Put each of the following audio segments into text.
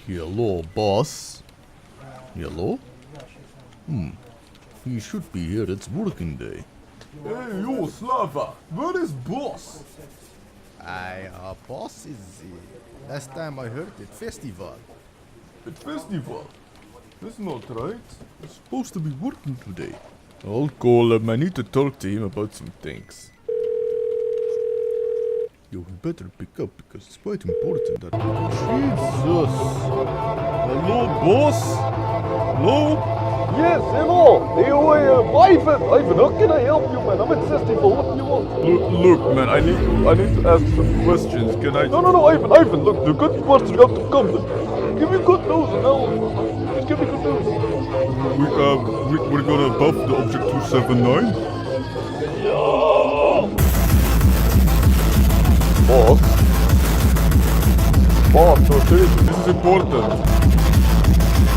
Hello, boss. Hello? He should be here, it's working day. Hey, yo, Slava, where is boss? Boss is... last time I heard it, festival. At festival? That's not right. He's supposed to be working today. I'll call him, I need to talk to him about some things. Yo, we better pick up because it's quite important that Jesus! Hello, boss? Hello? Yes, hello. Ivan, how can I help you, man? I'm at festival. What do you want? Look, man, I need to ask some questions. Can I? No, Ivan, look, the good parts you have to come. Give me good news, now. Just give me good news. We're gonna buff the object 279. Boss? Boss, so seriously. This is important.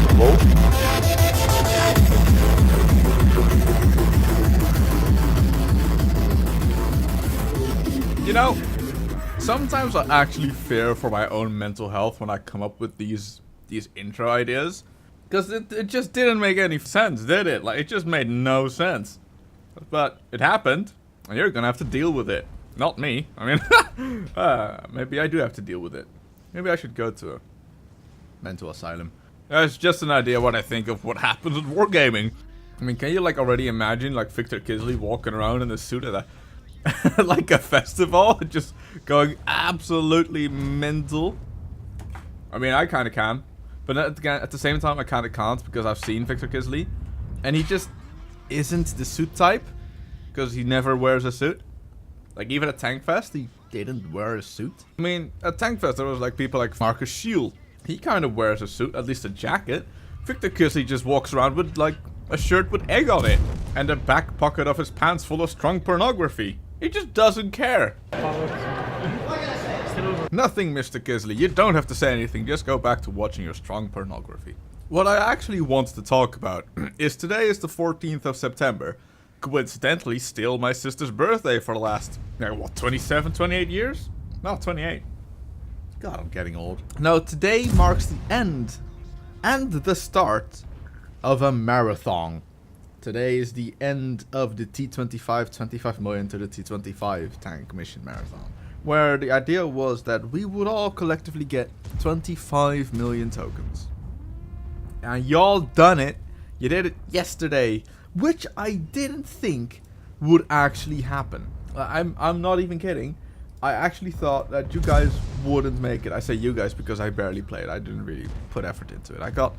Hello? You know, sometimes I actually fear for my own mental health when I come up with these intro ideas. Because it just didn't make any sense, did it? Like, it just made no sense. But it happened, and you're gonna have to deal with it. Not me. I mean, maybe I do have to deal with it. Maybe I should go to a mental asylum. It's just an idea what I think of what happens with wargaming. I mean, can you like already imagine like Victor Kisley walking around in a suit at a like a festival, just going absolutely mental? I mean, I kind of can, but at the same time, I kind of can't because I've seen Victor Kisley, and he just isn't the suit type because he never wears a suit. Like even at Tank Fest, he didn't wear a suit. I mean, at Tank Fest, there was like people like Marcus Shield. He kind of wears a suit, at least a jacket. Victor Kisley just walks around with like a shirt with egg on it and a back pocket of his pants full of strong pornography. He just doesn't care. Nothing, Mr. Kisley. You don't have to say anything. Just go back to watching your strong pornography. What I actually want to talk about is today is the 14th of September. Coincidentally, still my sister's birthday for the last, what, 27, 28 years? No, 28. God, I'm getting old. No, today marks the end and the start of a marathon. Today is the end of the T25 25 million to the T25 tank mission marathon, where the idea was that we would all collectively get 25 million tokens. And y'all done it. You did it yesterday, which I didn't think would actually happen. I'm not even kidding. I actually thought that you guys wouldn't make it. I say you guys because I barely played. I didn't really put effort into it. I got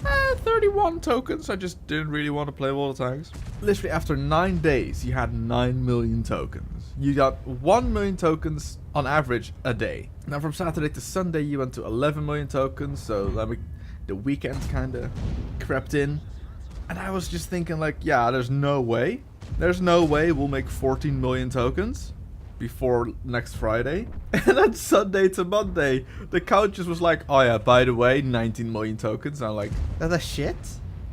31 tokens. I just didn't really want to play all the tanks. Literally after 9 days, you had 9 million tokens. You got 1 million tokens on average a day. Now from Saturday to Sunday, you went to 11 million tokens. So the weekend kind of crept in. And I was just thinking like, yeah, there's no way. There's no way we'll make 14 million tokens before next Friday. And then Sunday to Monday, the count just was like, oh yeah, by the way, 19 million tokens. And I'm like, that's a shit?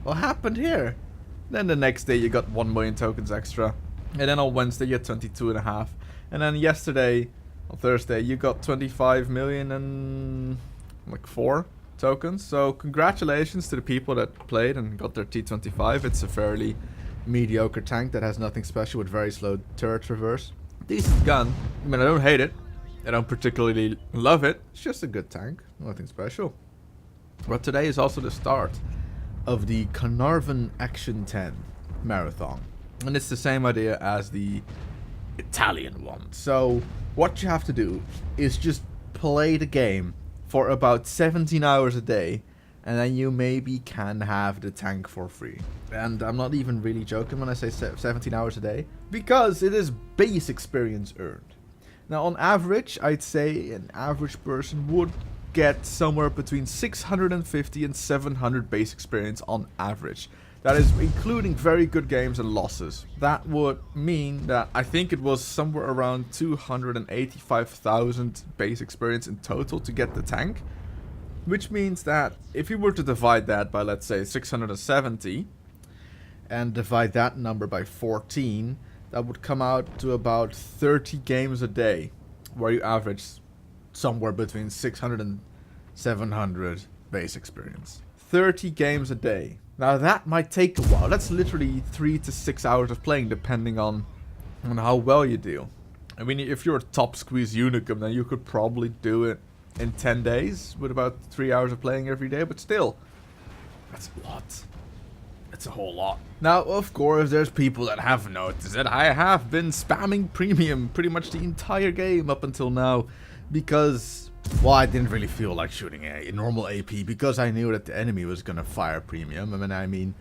What happened here? Then the next day you got 1 million tokens extra. And then on Wednesday you had 22.5. And then yesterday, on Thursday, you got 25 million and like 4 tokens. So congratulations to the people that played and got their T25. It's a fairly mediocre tank that has nothing special with very slow turret reverse. Decent gun. I mean, I don't hate it. I don't particularly love it. It's just a good tank. Nothing special. But today is also the start of the Caravan Action 10 marathon. And it's the same idea as the Italian one. So what you have to do is just play the game for about 17 hours a day, and then you maybe can have the tank for free. And I'm not even really joking when I say 17 hours a day, because it is base experience earned. Now on average, I'd say an average person would get somewhere between 650 and 700 base experience on average. That is including very good games and losses. That would mean that I think it was somewhere around 285,000 base experience in total to get the tank. Which means that if you were to divide that by, let's say, 670 and divide that number by 14, that would come out to about 30 games a day, where you average somewhere between 600 and 700 base experience. 30 games a day. Now that might take a while. That's literally 3 to 6 hours of playing, depending on how well you do. I mean, if you're a top squeeze unicum, then you could probably do it in 10 days with about 3 hours of playing every day, but still, that's a lot. It's a whole lot. Now, of course, there's people that have noticed that I have been spamming premium pretty much the entire game up until now, because, well, I didn't really feel like shooting a normal AP, because I knew that the enemy was gonna fire premium. I mean,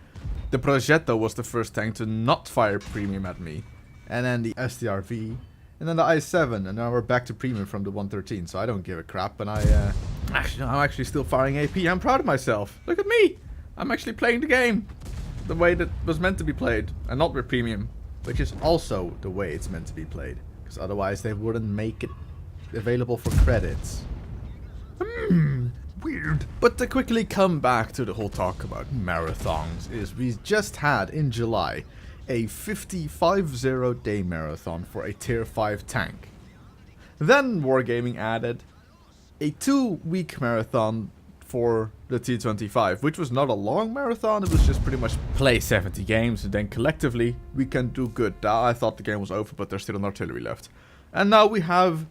the Progetto was the first tank to not fire premium at me, and then the STRV, and then the i7, and now we're back to premium from the 113, so I don't give a crap, and I'm actually still firing AP. I'm proud of myself. Look at me! I'm actually playing the game the way that was meant to be played, and not with premium, which is also the way it's meant to be played, because otherwise they wouldn't make it available for credits. Weird. But to quickly come back to the whole talk about marathons, is we just had in July a 50 day marathon for a tier 5 tank. Then Wargaming added a 2-week marathon for the T25, which was not a long marathon. It was just pretty much play 70 games, and then collectively we can do good. I thought the game was over, but there's still an artillery left. And now we have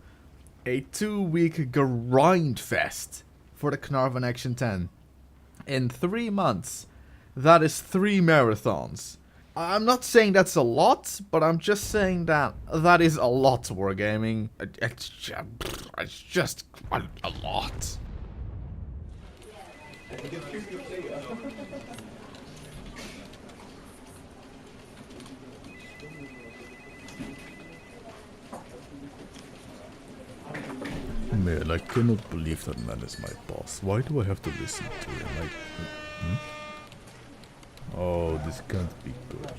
a 2-week grind fest for the Caravan Action 10. In 3 months, that is 3 marathons. I'm not saying that's a lot, but I'm just saying that that is a lot, Wargaming. It's just a lot. Man, I cannot believe that man is my boss. Why do I have to listen to him? Oh, this can't be good.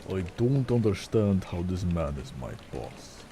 I don't understand how this man is my boss.